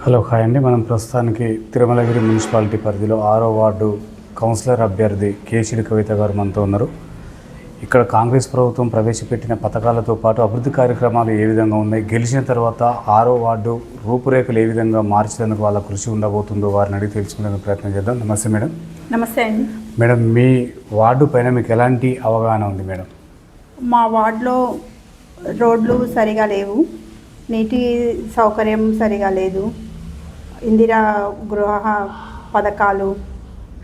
Hello hi అండి. మనం ప్రస్తుతానికి తిరుమలగిరి మున్సిపాలిటీ పరిధిలో 6వ వార్డు కౌన్సిలర్ అభ్యర్థి కేశిడి కవిత గారు మనతో ఉన్నారు. ఇక్కడ కాంగ్రెస్ ప్రభుత్వం ప్రవేశపెట్టిన పథకాలతో పాటు అభివృద్ధి కార్యక్రమాలు ఏ విధంగా ఉన్నాయి, గెలిచిన తర్వాత 6వ వార్డు రూపురేఖలు ఏ విధంగా మార్చేందుకు వాళ్ళ కృషి ఉండబోతుందో వారిని అడిగి తెలుసుకునే ప్రయత్నం చేద్దాం. నమస్తే మేడం. నమస్తే అండి. మేడం, మీ వార్డు పైన మీకు ఎలాంటి అవగాహన ఉంది మేడం? మా వార్డులో రోడ్లు సరిగా లేవు, నీటి సౌకర్యం సరిగా లేదు, ఇందిరా గృహ పథకాలు,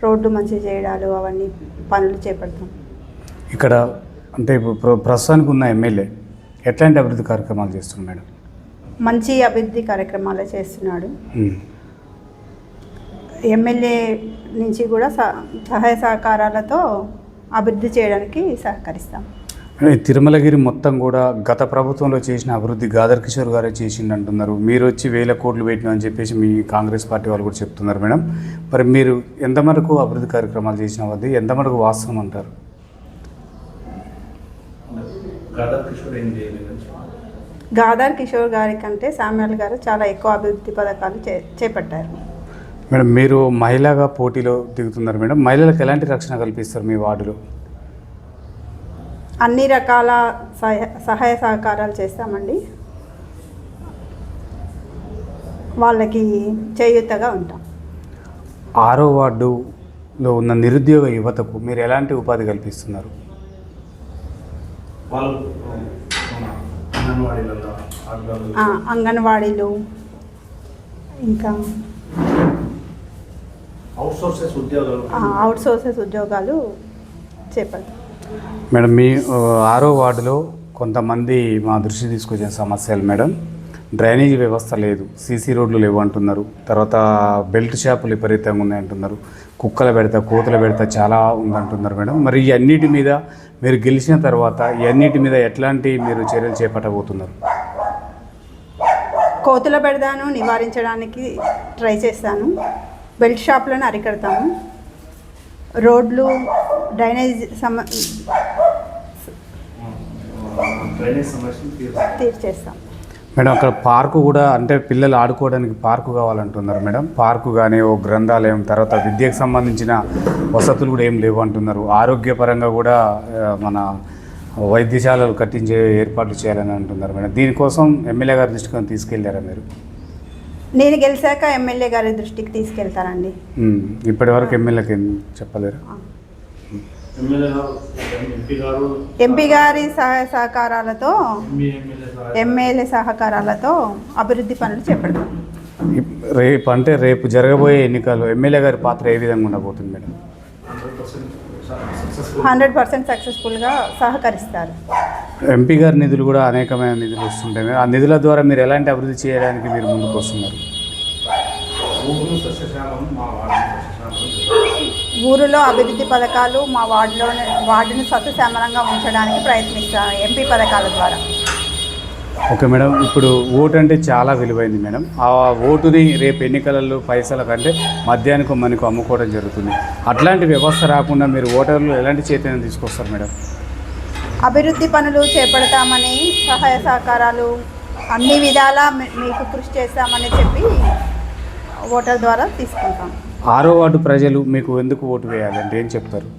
రోడ్లు మంచిగా చేయడాలు అవన్నీ పనులు చేపడతాం. ఇక్కడ అంటే ప్రస్తుతానికి ఉన్న ఎమ్మెల్యే ఎట్లాంటి అభివృద్ధి కార్యక్రమాలు చేస్తున్నాడు మేడం? మంచి అభివృద్ధి కార్యక్రమాలు చేస్తున్నాడు. ఎమ్మెల్యే నుంచి కూడా సహాయ సహకారాలతో అభివృద్ధి చేయడానికి సహకరిస్తాం. తిరుమలగిరి మొత్తం కూడా గత ప్రభుత్వంలో చేసిన అభివృద్ధి గాదర్ కిషోర్ గారే చేసిండు అంటున్నారు. మీరు వచ్చి 1000 కోట్లు పెట్టినా అని చెప్పేసి మీ కాంగ్రెస్ పార్టీ వాళ్ళు కూడా చెప్తున్నారు మేడం. మరి మీరు ఎంతవరకు అభివృద్ధి కార్యక్రమాలు చేసిన వద్ద ఎంతవరకు వాస్తవం అంటారు? గాదర్ కిషోర్ గారి కంటే సామ్యాల్ గారు చాలా ఎక్కువ అభివృద్ధి పథకాలు చేపట్టారు. మేడం, మీరు మహిళగా పోటీలో దిగుతున్నారు మేడం. మహిళలకు ఎలాంటి రక్షణ కల్పిస్తారు మీ వార్డులో? అన్ని రకాల సహాయ సహకారాలు చేస్తామండి. వాళ్ళకి చేయూతగా ఉంటాం. 6వ వార్డులో ఉన్న నిరుద్యోగ యువతకు మీరు ఎలాంటి ఉపాధి కల్పిస్తున్నారు? అంగన్వాడీలు, ఇంకా అవుట్ సోర్సెస్ ఉద్యోగాలు చేపడతాం. మేడం, మీ 6వ వార్డులో కొంతమంది మా దృష్టి తీసుకొచ్చిన సమస్యలు మేడం, డ్రైనేజీ వ్యవస్థ లేదు, సీసీ రోడ్లు లేవు అంటున్నారు. తర్వాత బెల్ట్ షాపులు విపరీతంగా ఉన్నాయంటున్నారు. కుక్కల బెడత, కోతుల బెడత చాలా ఉందంటున్నారు మేడం. మరి ఈ అన్నిటి మీద మీరు గెలిచిన తర్వాత ఈ అన్నిటి మీద ఎట్లాంటి మీరు చర్యలు చేపట్టబోతున్నారు? కోతుల బెడదను నివారించడానికి ట్రై చేస్తాను. బెల్ట్ షాపులను అరికడతాము. రోడ్లు, డ్రైనేజ్ తీర్చేస్తాం మేడం. అక్కడ పార్కు కూడా, అంటే పిల్లలు ఆడుకోవడానికి పార్కు కావాలంటున్నారు మేడం. పార్కు కానీ ఓ గ్రంథాలయం, తర్వాత విద్యకు సంబంధించిన వసతులు కూడా ఏం లేవు అంటున్నారు. ఆరోగ్యపరంగా కూడా మన వైద్యశాలలు కట్టించే ఏర్పాట్లు చేయాలని అంటున్నారు మేడం. దీనికోసం ఎమ్మెల్యే గారి దృష్టికి తీసుకెళ్ళారా మీరు? నేను గెలిచాక ఎమ్మెల్యే గారి దృష్టికి తీసుకెళ్తానండి. ఇప్పటి వరకు ఎమ్మెల్యేకి చెప్పలేరు? ఎంపీ గారి సహకారాలతో, ఎమ్మెల్యే సహకారాలతో అభివృద్ధి పనులు చేపడతాం. రేపు జరగబోయే ఎన్నికల్లో ఎమ్మెల్యే గారి పాత్ర ఏ విధంగా ఉండబోతుంది మేడం? 100% సక్సెస్ఫుల్గా సహకరిస్తారు. ఎంపీ గారి నిధులు కూడా అనేకమైన నిధులు వస్తుంటాయి. ఆ నిధుల ద్వారా మీరు ఎలాంటి అభివృద్ధి చేయడానికి మీరు ముందుకు వస్తున్నారు? ఊరిలో అభివృద్ధి పథకాలు మా వార్డును సస్యశ్యామలంగా ఉంచడానికి ప్రయత్నిస్తాను ఎంపీ పథకాల ద్వారా. ఓకే మేడం, ఇప్పుడు ఓటు అంటే చాలా విలువైంది మేడం. ఆ ఓటుని రేపు ఎన్నికలలో పైసల కంటే మద్యానికి మనకు అమ్ముకోవడం జరుగుతుంది. అట్లాంటి వ్యవస్థ రాకుండా మీరు ఓటర్లు ఎలాంటి చైతన్యం తీసుకొస్తారు మేడం? అభివృద్ధి పనులు చేపడతామని, సహాయ సహకారాలు అన్ని విధాలా మీకు కృషి చేస్తామని చెప్పి ఓటర్ ద్వారా తీసుకుంటాం. 6వ వార్డు ప్రజలు మీకు ఎందుకు ఓటు వేయాలంటే ఏం చెప్తారు?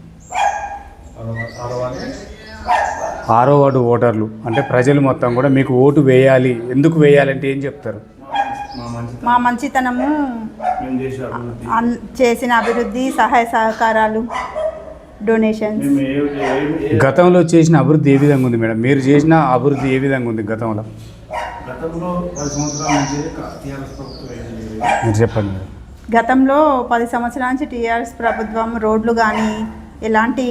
6వ వార్డు ఓటర్లు అంటే ప్రజలు మొత్తం కూడా మీకు ఓటు వేయాలి, ఎందుకు వేయాలంటే ఏం చెప్తారు? మా మంచితనము, చేసిన అభివృద్ధి, సహాయ సహకారాలు, డొనేషన్స్. గతంలో చేసిన అభివృద్ధి ఏ విధంగా ఉంది మేడం? మీరు చేసిన అభివృద్ధి ఏ విధంగా ఉంది గతంలో? మీరు చెప్పండి మేడం. గతంలో 10 సంవత్సరాల నుంచి టీఆర్ఎస్ ప్రభుత్వం రోడ్లు కానీ ఎలాంటి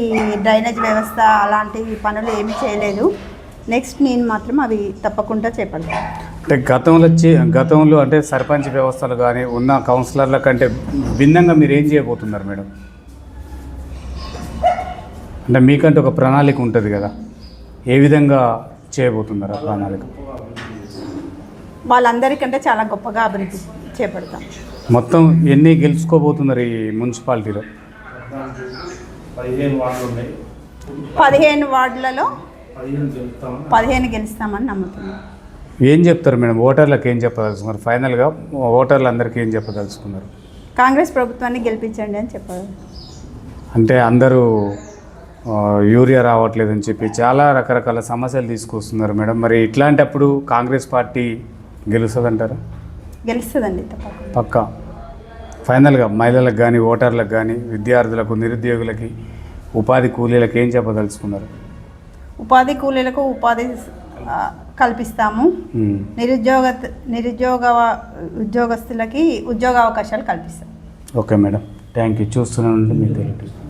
డ్రైనేజ్ వ్యవస్థ అలాంటి పనులు ఏమీ చేయలేదు. నెక్స్ట్ నేను మాత్రం అవి తప్పకుండా చేపడతాను. అంటే గతంలో అంటే సర్పంచ్ వ్యవస్థలు కానీ ఉన్న కౌన్సిలర్ల కంటే భిన్నంగా మీరు ఏం చేయబోతున్నారు మేడం? అంటే మీకంటే ఒక ప్రణాళిక ఉంటుంది కదా, ఏ విధంగా చేయబోతున్నారు ఆ ప్రణాళిక? వాళ్ళందరికంటే చాలా గొప్పగా అభివృద్ధి చేపడతాం. మొత్తం ఎన్ని గెలుచుకోబోతున్నారు ఈ మున్సిపాలిటీలో? 15 వార్డులలో 15 గెలుస్తామని నమ్ముతున్నాం. ఏం చెప్తారు మేడం ఓటర్లకు ఏం చెప్పదలుచుకున్నారు? ఫైనల్గా ఓటర్లు అందరికీ ఏం చెప్పదలుచుకున్నారు? కాంగ్రెస్ ప్రభుత్వాన్ని గెలిపించండి అని చెప్పారు. అంటే అందరూ యూరియా రావట్లేదని చెప్పి చాలా రకరకాల సమస్యలు తీసుకొస్తున్నారు మేడం. మరి ఇట్లాంటప్పుడు కాంగ్రెస్ పార్టీ గెలుస్తుందంటారా? గెలుస్తుందండి తప్పకుండా. పక్కా. ఫైనల్గా మహిళలకు కానీ ఓటర్లకు కానీ విద్యార్థులకు నిరుద్యోగులకి ఉపాధి కూలీలకు ఏం చెప్పదలుచుకున్నారు? ఉపాధి కూలీలకు ఉపాధి కల్పిస్తాము. ఉద్యోగస్తులకి ఉద్యోగ అవకాశాలు కల్పిస్తాం. Okay madam, thank you. చూస్తున్నాను మీ తెలుగు.